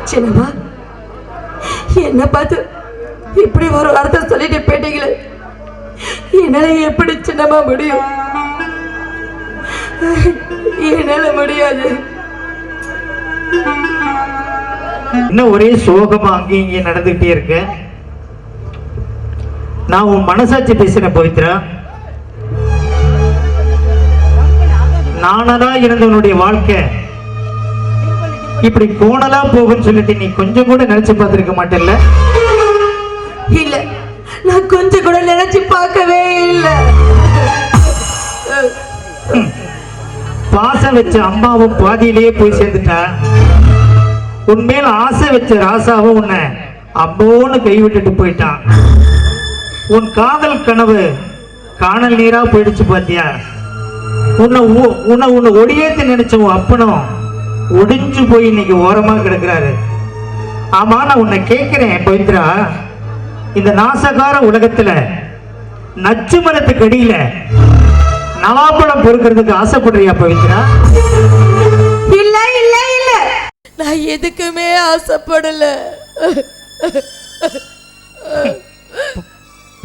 சின்னம்மா, என்ன பார்த்து இப்படி ஒரு வார்த்தை சொல்லிட்டு போயிட்டீங்களே, என்னால எப்படி சின்னம்மா முடியும்? என்னால முடியாது. இன்னும் ஒரே சோகமா அங்கேயும் இங்கே நடந்துகிட்டே இருக்க. நான் உன் மனசாட்சி பேசுறேன் பவித்ரா. நானதா இருந்தவனுடைய வாழ்க்கை இப்படி கோணலா போகுன்னு சொல்லிட்டு நீ கொஞ்சம் கூட நினைச்சு பார்த்திருக்க மாட்டேல்ல? இல்ல, நான் கொஞ்சம் கூட நினைச்சு பார்க்கவே இல்லை. பாசம் வச்ச அம்மாவும் பாதியிலேயே போய் சேர்ந்துட்டா. உன்மேல ஆசை வச்ச ராசாவும் உன்னை அம்போன்னு கைவிட்டுட்டு போயிட்டான். உன் காதல் கனவு காணல் நீரா போயிடுச்சு பாத்தியா? உன்னை ஒடியேத்து நினைச்ச உன் அப்பனும் ஒடிஞ்சு போய் இன்னைக்கு ஓரமா கிடக்குறாரு. ஆமா, நான் உன்னை கேட்கிறேன் பவித்ரா, இந்த நாசகார உலகத்துல நச்சு மரத்துக்கு அடியில நவாப்பழம் பொறுக்கிறதுக்கு ஆசைப்படுறியா பவித்ரா? இல்ல இல்ல இல்ல, நான் எதுக்குமே ஆசைப்படல.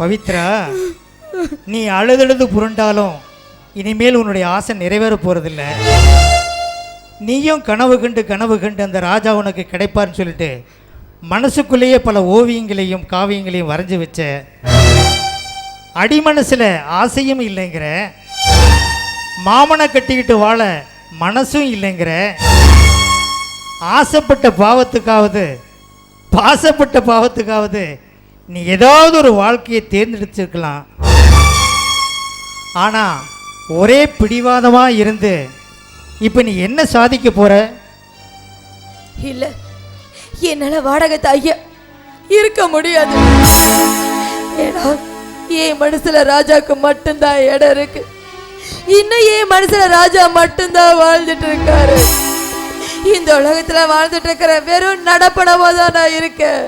பவித்ரா, நீ அழுதழுது புரண்டாலும் இனிமேல் உன்னுடைய ஆசை நிறைவேற போறதில்ல. நீயும் கனவு கண்டு அந்த ராஜா உனக்கு கிடைப்பார்னு சொல்லிட்டு மனசுக்குள்ளேயே பல ஓவியங்களையும் காவியங்களையும் வரைஞ்சி வச்ச. அடிமனசில் ஆசையும் இல்லைங்கிற, மாமனை கட்டிக்கிட்டு வாழ மனசும் இல்லைங்கிற, ஆசைப்பட்ட பாவத்துக்காவது நீ ஏதாவது ஒரு வாழ்க்கையை தேர்ந்தெடுத்திருக்கலாம். ஆனால் ஒரே பிடிவாதமாக இருந்து இப்போ நீ என்ன சாதிக்க போற? இல்லை, என்னால் வாடகை தாய்யா இருக்க முடியாது. ஏன்னா என் மனசுல ராஜாவுக்கு மட்டும்தான் இடம் இருக்கு. இன்னும் என் மனசுல ராஜா மட்டும்தான் வாழ்ந்துட்டு இருக்காரு. இந்த உலகத்துல வாழ்ந்துட்டு இருக்கிற வெறும் நடப்படமா தான் நான் இருக்கேன்.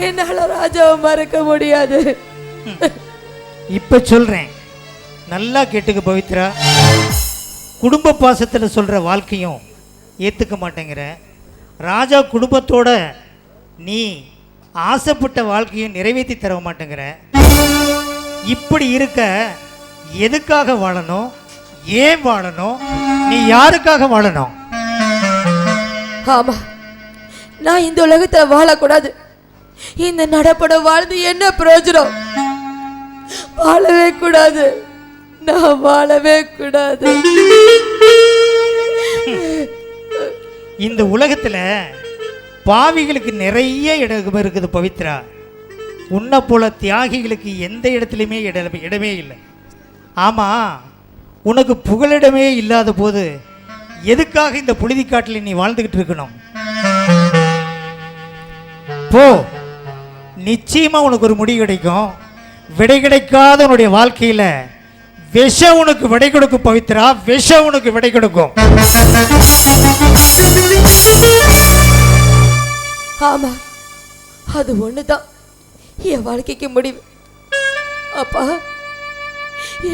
என்னால ராஜாவை மறக்க முடியாது. இப்ப சொல்றேன், நல்லா கேட்டுக்க பவித்ரா. குடும்ப பாசத்தில் சொல்ற வாழ்க்கையும் ஏத்துக்க மாட்டேங்கிற, ராஜா குடும்பத்தோட நீ ஆசைப்பட்ட வாழ்க்கையும் நிறைவேற்றி தர மாட்டேங்கிற. இப்படி இருக்க எதுக்காக வாழணும்? ஏன் வாழணும்? நீ யாருக்காக வாழணும்? ஆமா, நான் இந்த உலகத்துல வாழக்கூடாது. இந்த நடப்படம் வாழ்ந்து என்ன பிரயோஜனம்? வாழவே கூடாது. நான் வாழவே கூடாது. இந்த உலகத்துல பாவிகளுக்கு நிறைய இடம் இருக்குது பவித்ரா. உன்னை போல தியாகிகளுக்கு எந்த இடத்துலையுமே இடமே இல்லை. ஆமா, உனக்கு புகலிடமே இல்லாத போது எதுக்காக இந்த புழுதிக்காட்டில் நீ வாழ்ந்துகிட்டு இருக்கணும்? போ, நிச்சயமா உனக்கு ஒரு முடிவு கிடைக்கும். விடை கிடைக்காத உன்னுடைய வாழ்க்கையில விஷம் உனக்கு விடை கொடுக்கும் பவித்ரா, விஷம் உனக்கு விடை கொடுக்கும். ஆமா, அது ஒண்ணுதான் என் வாழ்க்கைக்கு முடிவு. அப்பா,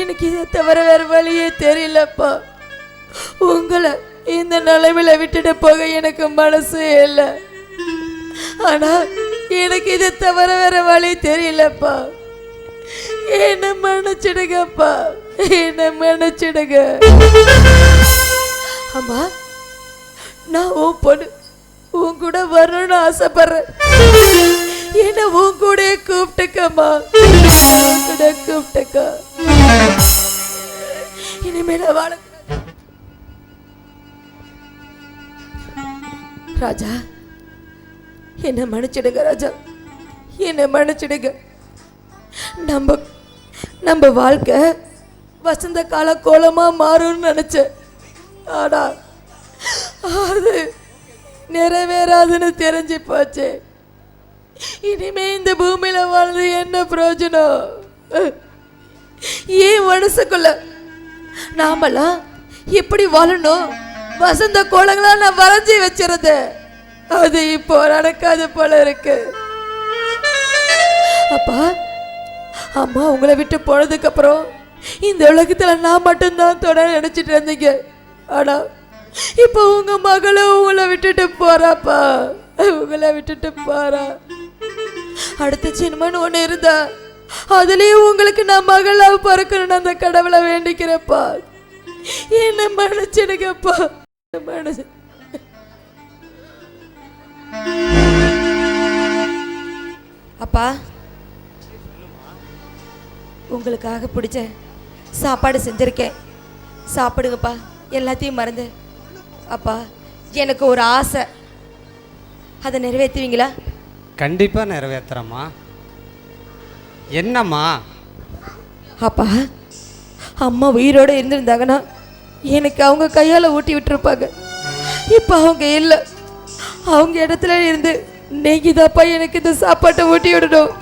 எனக்கு இதை தவிர வேற வழியே தெரியலப்பா. உங்களை இந்த நிலைமையில விட்டுட்டு போக எனக்கு மனசு இல்லை. ஆனா எனக்கு இதை தவிர வேற வழி தெரியலப்பா. என்ன மன்னிச்சிடுங்கப்பா, என்ன மன்னிச்சிடுங்க. அம்மா, நான் உன் பொண்ணு, உன் கூட வரணும்னு ஆசைப்படுறேன். என்ன உன் கூட கூப்பிட்டுக்கம்மா, கூட கூப்பிட்டுக்க. இனிமேல வாழ ராஜா, என்ன மன்னிச்சிடுங்க ராஜா, என்ன மன்னிச்சிடுங்க. நம்ம வாழ்க்கை வசந்த கால கோலமா மாறும்னு நினைச்சேன். ஆனா அது நிறைவேறாதுன்னு தெரிஞ்சு போச்சு. இனிமே இந்த பூமியில வாழ்ந்து என்ன பிரயோஜனம்? ஏன் மனசுக்குள்ள நாமெல்லாம் எப்படி வாழணும் வசந்த கோலங்களா நான் வரைஞ்சி வச்சிருந்த, அது இப்போ நடக்காது போல இருக்கு. அப்பா, அம்மா உங்களை விட்டு போனதுக்கு அப்புறம் இந்த உலகத்துல நான் மட்டும்தான் தொடர நினைச்சிட்டு இருந்தீங்க. ஆனா இப்போ உங்க மகளும் உங்களை விட்டுட்டு போறாப்பா. உங்களை விட்டுட்டு போறா. அடுத்த ஜென்மன்னு ஒண்ணு இருந்தா அதுலயும் உங்களுக்கு நான் மகளா பிறக்கணும்னு அந்த கடவுளை வேண்டிக்கிறப்பா. என்ன மன்னிச்சிடுங்கப்பா. மனசு அப்பா, உங்களுக்காக பிடிச்ச சாப்பாடு செஞ்சிருக்கேன், சாப்பிடுங்கப்பா. எல்லாத்தையும் மறந்து. அப்பா, எனக்கு ஒரு ஆசை, அதை நிறைவேற்றுவீங்களா? கண்டிப்பாக நிறைவேற்றுறம்மா. என்னம்மா? அப்பா, அம்மா உயிரோடு இருந்திருந்தாங்கன்னா எனக்கு அவங்க கையால் ஊட்டி விட்டுருப்பாங்க. இப்போ அவங்க இல்லை. அவங்க இடத்துல இருந்து நீங்கதாப்பா எனக்கு இந்த சாப்பாட்டை ஊட்டி விடணும்.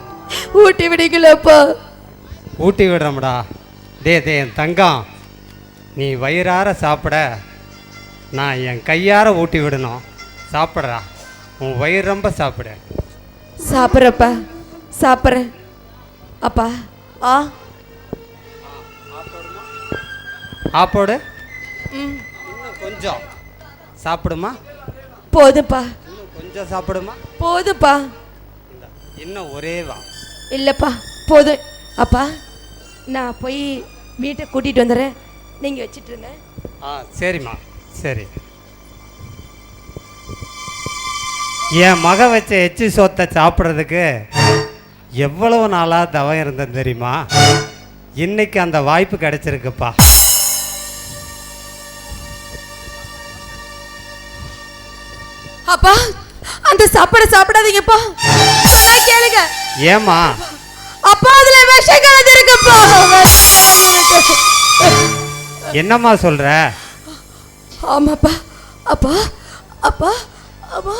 ஊட்டி விடுங்களப்பா. ஊட்டி விடுறோம்டா. டே என் தங்கம், நீ வயிறார சாப்பிட நான் என் கையார ஊட்டி விடணும். சாப்பிட்றா, உன் வயிறு ரொம்ப சாப்பிடு. சாப்பிட்றப்பா, சாப்பிட்றேன். அப்பா, ஆ ஆப்போடு. இன்னும் கொஞ்சம் சாப்பிடுமா? போதும்ப்பா. இன்னும் கொஞ்சம் சாப்பிடுமா? போதும்ப்பா. இன்னும் ஒரே வா. இல்லைப்பா, போதும். அப்பா, நான் போய் வீட்டை கூட்டிகிட்டு வந்துடுறேன், நீங்கள் வச்சிட்ருங்க. சரிம்மா, சரி. என் மக வச்ச எச்சி சோத்தை சாப்பிட்றதுக்கு எவ்வளவு நாளாக தவம் இருந்தேன் தெரியுமா? இன்னைக்கு அந்த வாய்ப்பு கிடைச்சிருக்குப்பா. அப்பா, அந்த சாப்பாடை சாப்பிடாதீங்கப்பா. கேளுங்க. ஏம்மா? அப்பா, அதுல விஷம் கலந்து இருக்குப்பா. என்னம்மா சொல்ற? ஆமாப்பா. அப்பா, அப்பா, அப்பா.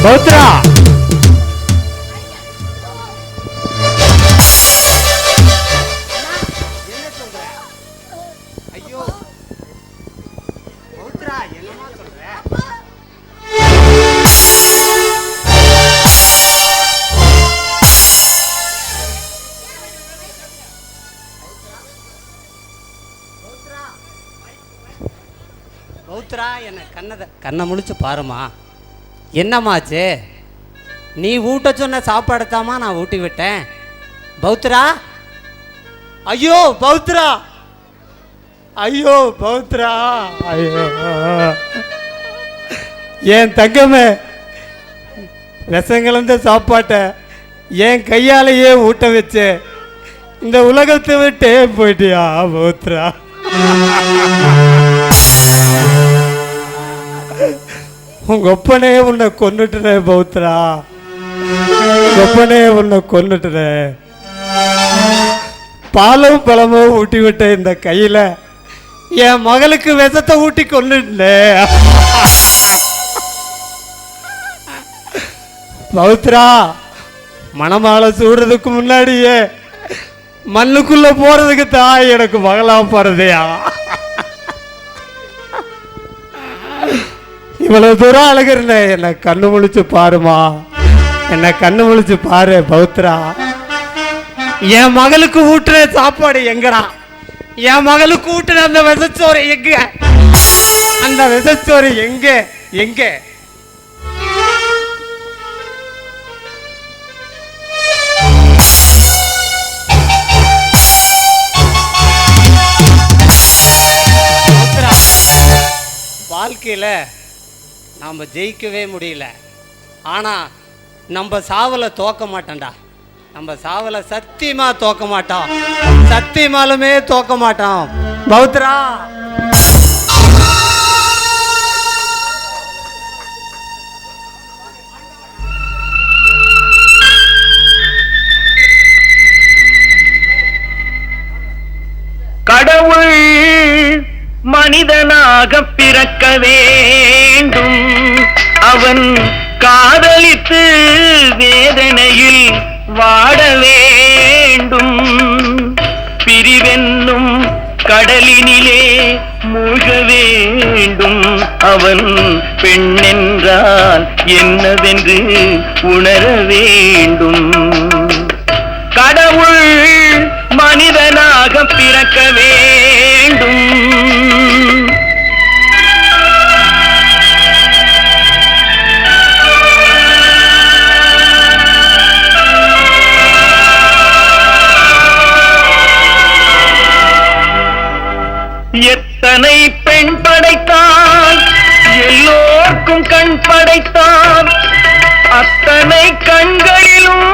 பௌத்ரா, என்ன சொல்ற? ஐயோ பௌத்ரா, என்னம்மா சொல்ற? பௌத்ரா, என்ன கண்ணை முழிச்சு பாருமா. என்னம்மாச்சு? நீ ஊட்ட சொன்ன சாப்பாடுத்தாமா நான் ஊட்டி விட்டேன். பௌத்ரா, ஐயோ பௌத்ரா, ஐயோ பௌத்ரா, ஐயோ என் தங்கமே, விஷம் கலந்த சாப்பாட்டை என் கையாலேயே ஊட்ட வச்சு இந்த உலகத்தை விட்டே போயிட்டியா பௌத்ரா? உங்க ஒப்பனே உன்னை கொன்னுட்டுனே பௌத்ரா, ஒப்பனே உன்னை கொன்னுட்டுனே. பாலும் பழமும் ஊட்டி விட்ட இந்த கையில என் மகளுக்கு விஷத்தை ஊட்டி கொன்னுட்டே பௌத்ரா. மணமாலை சூடுறதுக்கு முன்னாடியே மண்ணுக்குள்ள போறதுக்கு தான் எனக்கு மகளா போறதையா? இவ்வளவு தூரம் அழகுறேன், என்னை கண்ணு முழிச்சு பாருமா, என்னை கண்ணு முழிச்சு பாரு பௌத்ரா. என் மகளுக்கு ஊட்டுற சாப்பாடு எங்கடா? என் மகளுக்கு ஊட்டுற அந்த விசச்சோறு எங்க? அந்த விசச்சோறு எங்க? எங்க? வாழ்க்கையில் நாம் ஜெயிக்கவே முடியல, ஆனால் நம்ம சாவில் தோக்க மாட்டோம்டா. நம்ம சாவில் சத்தியமாக தோக்க மாட்டோம், சத்தியமாலுமே தோக்க மாட்டோம் பௌத்ரா. கடவுள் மனிதனாக பிறக்க வேண்டும், அவன் காதலித்து வேதனையில் வாட வேண்டும், பிரிவென்னும் கடலினிலே மூழ்க வேண்டும், அவன் பெண்ணென்றால் என்னவென்று உணர வேண்டும். கடவுள் மனிதனாக பிறக்க வேண்டும். எத்தனை பெண் படைத்தான், எல்லோர்க்கும் கண் படைத்தான். அத்தனை கண்களிலும்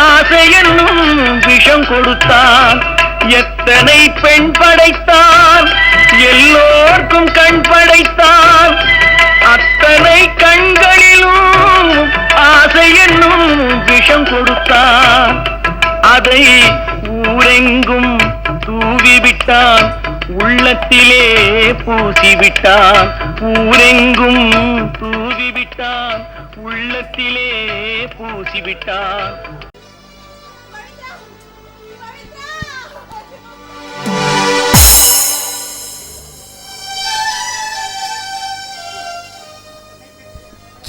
ஆசை என்னும் விஷம் கொடுத்தான். எத்தனை பெண் படைத்தான், எல்லோர்க்கும் கண் படைத்தான். அத்தனை கண்களிலும் ஆசை என்னும் விஷம் கொடுத்தான். அதை ஊரெங்கும் தூவிவிட்டான், உள்ளத்திலே பூசிவிட்டான். ஊரெங்கும் தூவிவிட்டான், உள்ளத்திலே பூசிவிட்டான்.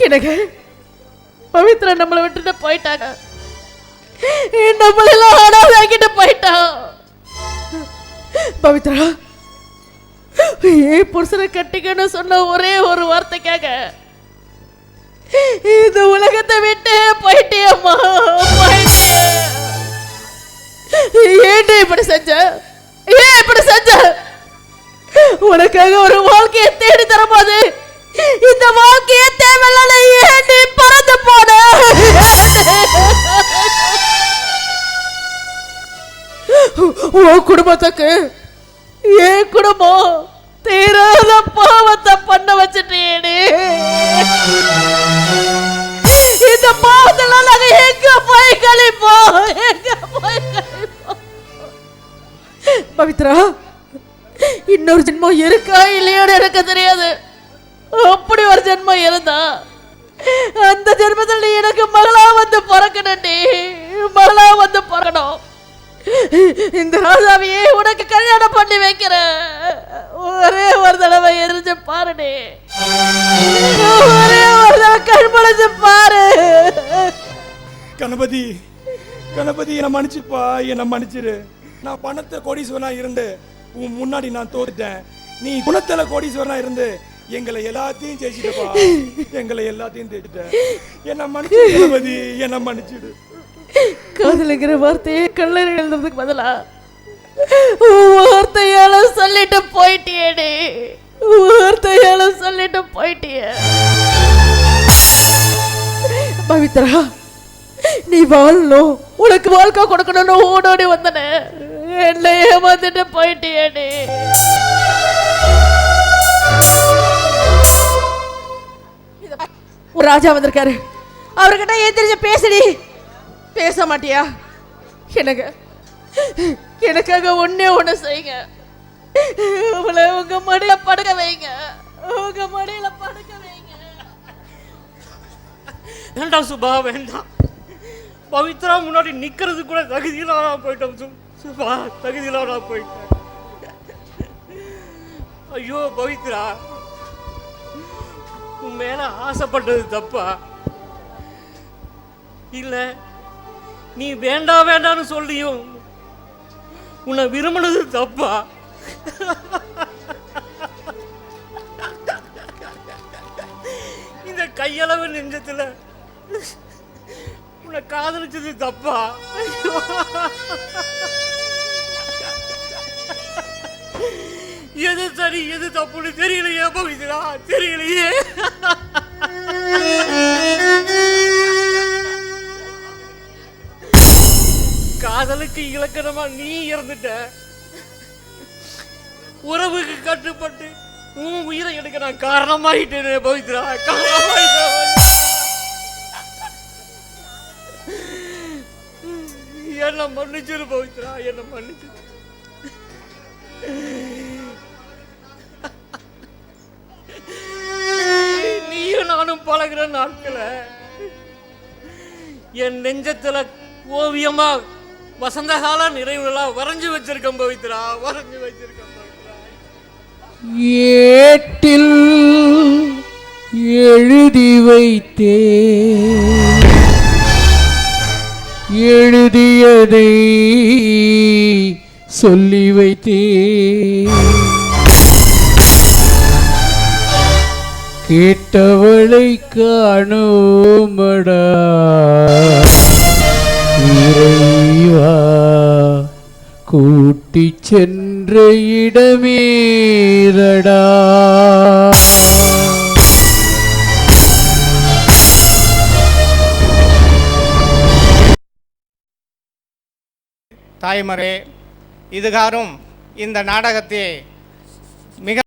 எனக்கு பவித்ரா நம்மளை விட்டுட்டு போயிட்டாங்க, நம்மளெல்லாம் அனாதைக்கிட்டு போயிட்டான். பவித்ரா, ஏன் புருஷனை கட்டிக்கன்னு சொன்ன ஒரே ஒரு வார்த்தைக்காக இந்த உலகத்தை விட்டு போயிட்டியம்மா, போயிட்டிய. ஏன்டி இப்படி செஞ்ச? ஏன் இப்படி செஞ்ச? உனக்காக ஒரு வாழ்க்கையை தேடி தரும்போது இந்த வாழ்க்கையை தேவையில்ல ஏன்டி பறந்து போன? உன் குடும்பத்துக்கு என் குடும்பம் தீராத பாவத்தை பண்ண வச்சுட்டேனே. இந்த பாவத்துல நாங்க எங்க போய் கழிப்போம், எங்க போய் கழிப்போம்? பவித்ரா, இன்னொரு ஜென்மம் இருக்கா இல்லையோன்னு எனக்கு தெரியாது. அப்படி ஒரு ஜென்மம் இருந்தா அந்த ஜென்மத்தில் நீ எனக்கு மகளா வந்து பிறக்கணும்டி, மகளா வந்து பிறக்கணும். இந்த ராஜாவையே உனக்கு கல்யாணம் பண்ணி வைக்கிற ஒரே ஒரு தடவை எரிஞ்சு பாருடே, ஒரே ஒரு தடவை கண்படைச்சு பாரு. கணபதி, கணபதி என்னை மன்னிச்சுப்பா, என்னை மன்னிச்சிரு. நான் பணத்தை கோடீஸ்வரனா இருந்து உன் முன்னாடி நான் தோத்துட்டேன். நீ குணத்துல கோடீஸ்வரனா இருந்து எங்களை எல்லாத்தையும் ஜெயிச்சிட்டப்பா, எங்களை எல்லாத்தையும் ஜெயிச்சிட்ட. என்னை மன்னிச்சிடு கணபதி, என்னை மன்னிச்சிடு. காதலுங்கிற வார்த்தையை கல்லறை எழுதுறதுக்கு பதிலா வார்த்தையால சொல்லிட்டு போயிட்டியேடி, வார்த்தையால சொல்லிட்டு போயிட்டிய. பவித்ரா, நீ வாழணும், உனக்கு வாழ்க்கை கொடுக்கணும்னு ஓடோடி வந்தன, என்ன ஏமாந்துட்டு போயிட்டியேடி. ஒரு ராஜா வந்திருக்காரு, அவர்கிட்ட எந்திரிச்சு பேசுடி. பேச மாட்டியா? எனக்காக ஒன்னே ஒண்ணு செய்யுங்க, அவளை உங்க மடியில படுக்க வைங்க, உங்க மடியில படுக்க வைங்க. வேண்டாம் சுபா, வேண்டாம். பவித்ரா முன்னாடி நிக்கிறது கூட தகுதியில நான் போயிட்டோம் சுபா, தகுதியில நான் போயிட்டேன். ஐயோ பவித்ரா, உன் மேல ஆசைப்பட்டது தப்பா இல்ல நீ வேண்டாம் வேண்டாம்னு சொல்லியும் உன்னை விரும்பினது தப்பா? இந்த கையளவு நெஞ்சத்துல உன்னை காதலிச்சது தப்பா? எது சரி எது தப்புன்னு தெரியலையே பவித்ரா, தெரியலையே. காதலுக்கு இலக்கணமா நீ இறந்துட்ட, உறவுக்கு கட்டுப்பட்டு உன் உயிரை எடுக்க நான் காரணமாயிட்டேன் பவித்ரா, காரணமாயிட்டேன். என்ன மன்னிச்சிரு பவித்ரா, என்ன மன்னிச்சிரு. நீயும் நானும் பழகிற நாட்கள என் நெஞ்சத்துல ஓவியமா வசந்த கால நிறைவுகளா வரைஞ்சு வச்சிருக்கேன் பவித்ரா, வரைஞ்சு வச்சிருக்கேன் பவித்ரா. ஏட்டில் எழுதி வைத்தே எழுதியதை சொல்லி வைத்தேன், கேட்டவளை காணோமடா இறைவா, கூட்டிச் சென்ற இடமேதடா. தாய்மரே, இதுகாரும் இந்த நாடகத்தை மிக